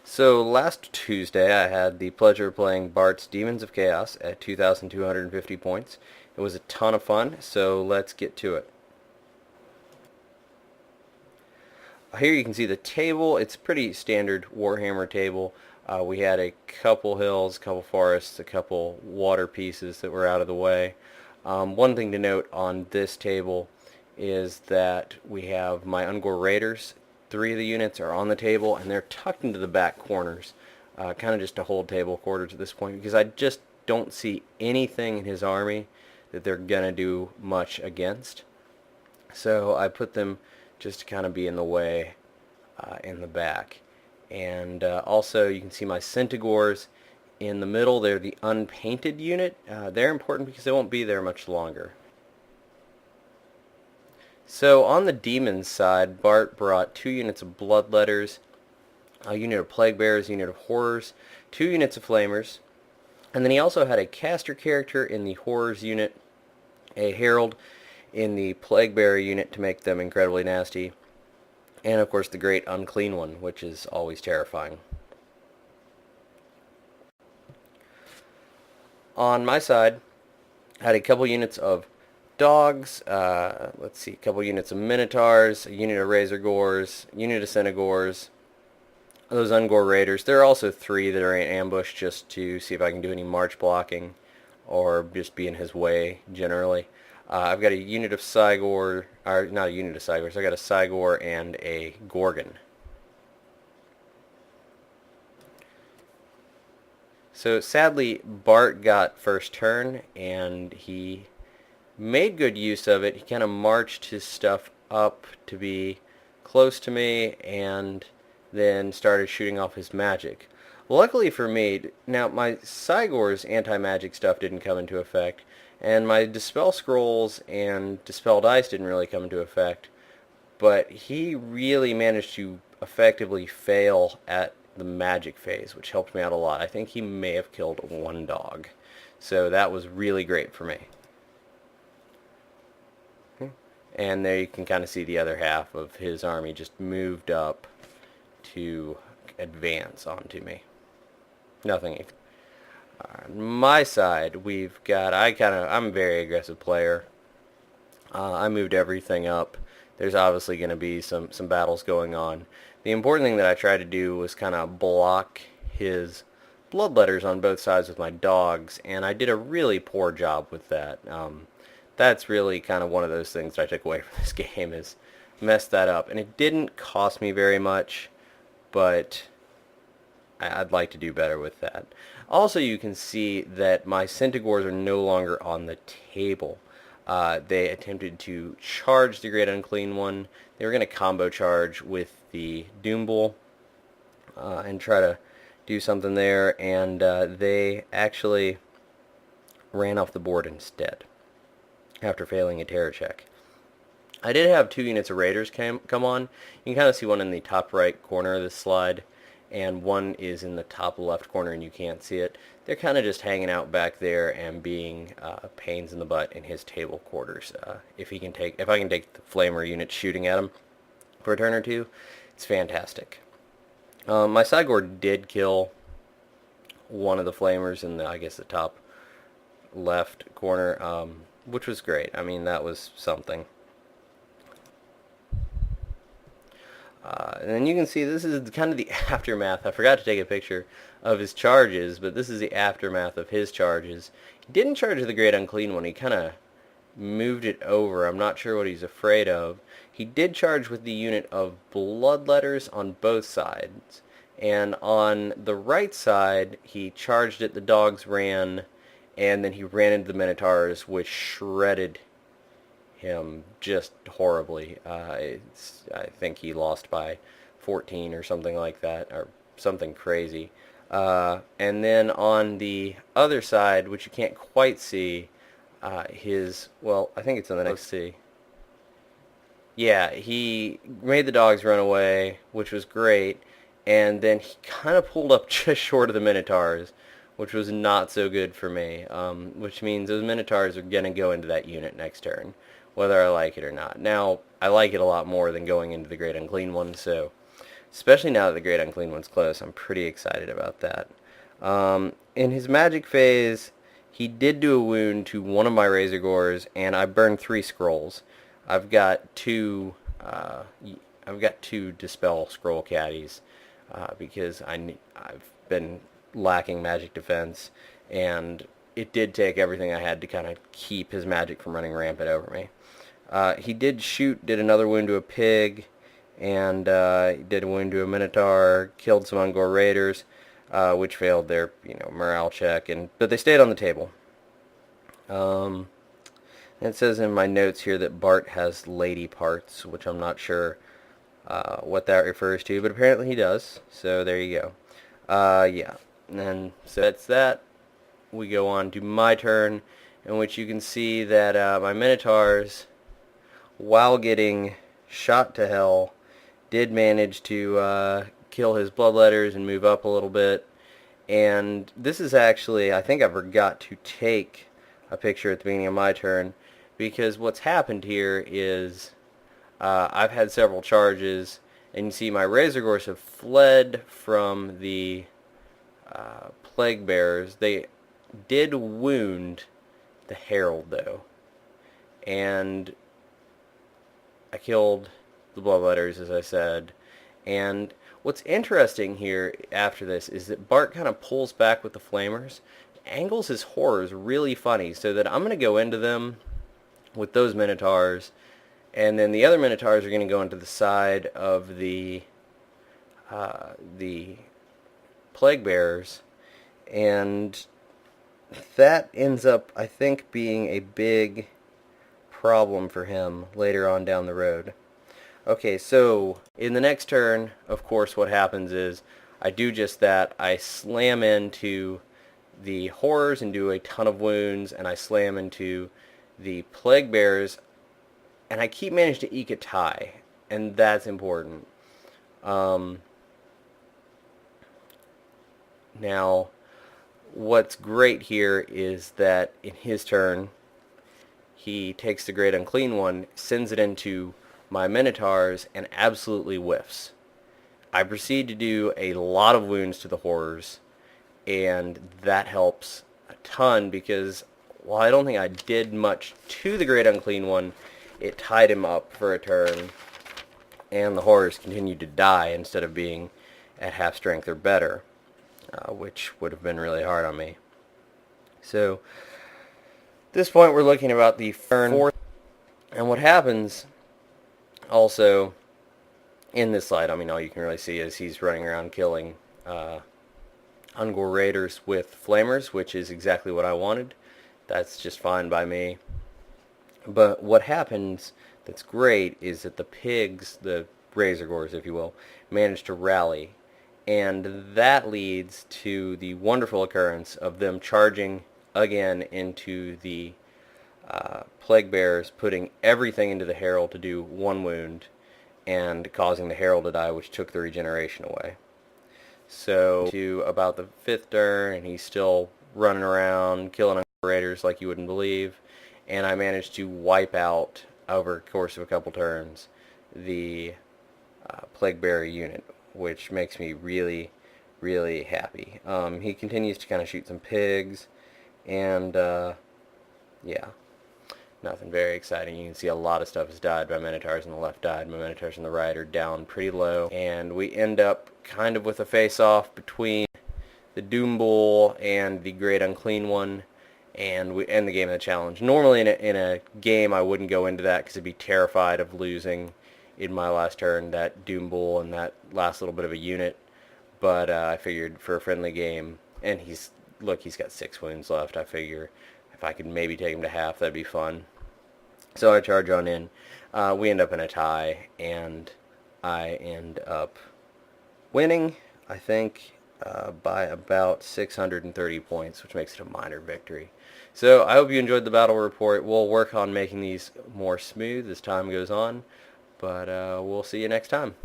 So last Tuesday I had the pleasure of playing Bart's Demons of Chaos at 2,250 points. It was a ton of fun, so let's get to it. Here you can see the table. It's a pretty standard Warhammer table. We had a couple hills, a couple forests, a couple water pieces that were out of the way. One thing to note on this table is that we have my Ungor Raiders. Three of the units are on the table and they're tucked into the back corners, kind of just to hold table quarters at this point because I just don't see anything in his army that they're gonna do much against. So I put them just to kind of be in the way in the back. And also you can see my Centaurs in the middle. They're the unpainted unit. They're important because they won't be there much longer. So on the Demons side, Bart brought 2 units of Bloodletters, a unit of Plague Bearers, a unit of Horrors, 2 units of Flamers, and then he also had a caster character in the Horrors unit, a Herald in the Plague Bearer unit to make them incredibly nasty, and of course the Great Unclean One, which is always terrifying. On my side, I had a couple units of dogs, let's see, a couple units of Minotaurs, a unit of Razor Gores, a unit of Centaurs, those Ungor Raiders. There are also 3 that are in ambush just to see if I can do any march blocking or just be in his way generally. I've got a unit of Cygor, or not a unit of Cygors, I got a Cygor and a Gorgon. So sadly, Bart got first turn and he made good use of it. He kind of marched his stuff up to be close to me and then started shooting off his magic. Luckily for me, now my Cygor's anti-magic stuff didn't come into effect, and my Dispel Scrolls and Dispel Dice didn't really come into effect, but he really managed to effectively fail at the magic phase, which helped me out a lot. I think he may have killed 1 dog, so that was really great for me. And there you can kind of see the other half of his army just moved up to advance onto me. Nothing. On my side, we've got, I'm a very aggressive player. I moved everything up. There's obviously going to be some battles going on. The important thing that I tried to do was kind of block his bloodletters on both sides with my dogs, and I did a really poor job with that. That's really kind of one of those things that I took away from this game, is messed that up. And it didn't cost me very much, but I'd like to do better with that. Also, you can see that my Centaurs are no longer on the table. They attempted to charge the Great Unclean One. They were going to combo charge with the Doom Bull and try to do something there, and they actually ran off the board instead after failing a terror check. I did have 2 units of Raiders come on. You can kind of see one in the top right corner of this slide, and one is in the top left corner and you can't see it. They're kind of just hanging out back there and being pains in the butt in his table quarters. If I can take the Flamer unit shooting at him for a turn or 2, it's fantastic. My Cygor did kill one of the Flamers in the, I guess, the top left corner, which was great. I mean, that was something. And then you can see this is kind of the aftermath. I forgot to take a picture of his charges, but this is the aftermath of his charges. He didn't charge the Great Unclean One. He kind of moved it over. I'm not sure what he's afraid of. He did charge with the unit of Bloodletters on both sides. And on the right side, he charged it, the dogs ran, and then he ran into the Minotaurs, which shredded him just horribly. I think he lost by 14 or something like that, or something crazy. And then on the other side, which you can't quite see, well, I think it's on the next see. Yeah, he made the dogs run away, which was great, and then he kind of pulled up just short of the Minotaurs, which was not so good for me, which means those Minotaurs are going to go into that unit next turn, whether I like it or not. Now, I like it a lot more than going into the Great Unclean One, so especially now that the Great Unclean One's close. I'm pretty excited about that. In his magic phase, he did do a wound to one of my Razor Gores, and I burned 3 scrolls. I've got two. I've got 2 Dispel Scroll Caddies because I've been lacking magic defense, and it did take everything I had to kind of keep his magic from running rampant over me. He did another wound to a pig, and he did a wound to a Minotaur, killed some Ungor Raiders, which failed their morale check, but they stayed on the table. It says in my notes here that Bart has lady parts, which I'm not sure what that refers to, but apparently he does, so there you go. Yeah, and so that's that. We go on to my turn, in which you can see that my Minotaurs, while getting shot to hell, did manage to kill his bloodletters and move up a little bit. And this is actually, I think I forgot to take a picture at the beginning of my turn, because what's happened here is I've had several charges, and you see my Razor Gores have fled from the Plague Bearers. They did wound the Herald, though, and I killed the Bloodletters, as I said. And what's interesting here after this is that Bart kind of pulls back with the Flamers, angles his horrors really funny, so that I'm going to go into them with those Minotaurs, and then the other Minotaurs are going to go into the side of the Plague Bearers, and that ends up, I think, being a big problem for him later on down the road. Okay, so in the next turn, of course, what happens is I do just that. I slam into the Horrors and do a ton of wounds, and I slam into the Plague Bearers, and I keep managing to eke a tie, and that's important. Now, what's great here is that in his turn, he takes the Great Unclean One, sends it into my Minotaurs, and absolutely whiffs. I proceed to do a lot of wounds to the Horrors, and that helps a ton, because while I don't think I did much to the Great Unclean One, it tied him up for a turn, and the Horrors continued to die instead of being at half strength or better, which would have been really hard on me. So, at this point we're looking about the fourth, and what happens also in this slide, I mean, all you can really see is he's running around killing Ungor Raiders with Flamers, which is exactly what I wanted. That's just fine by me. But what happens that's great is that the pigs, the Razor Gores, if you will, manage to rally. And that leads to the wonderful occurrence of them charging again into the Plague Bearers, putting everything into the Herald to do 1 wound, and causing the Herald to die, which took the regeneration away. So, to about the 5th turn, and he's still running around, killing Raiders like you wouldn't believe, and I managed to wipe out, over the course of a couple turns, the Plague Bearer unit, which makes me really, really happy. He continues to kind of shoot some pigs, and yeah, nothing very exciting. You can see a lot of stuff has died. My Minotaurs on the left died. My Minotaurs on the right are down pretty low. And we end up kind of with a face-off between the Doom Bull and the Great Unclean One, and we end the game in the challenge. Normally in a game I wouldn't go into that because I'd be terrified of losing in my last turn that Doom Bull and that last little bit of a unit. But I figured for a friendly game, and he's got 6 wounds left. I figure if I could maybe take him to half, that'd be fun. So I charge on in. We end up in a tie, and I end up winning, I think, by about 630 points, which makes it a minor victory. So I hope you enjoyed the battle report. We'll work on making these more smooth as time goes on, but we'll see you next time.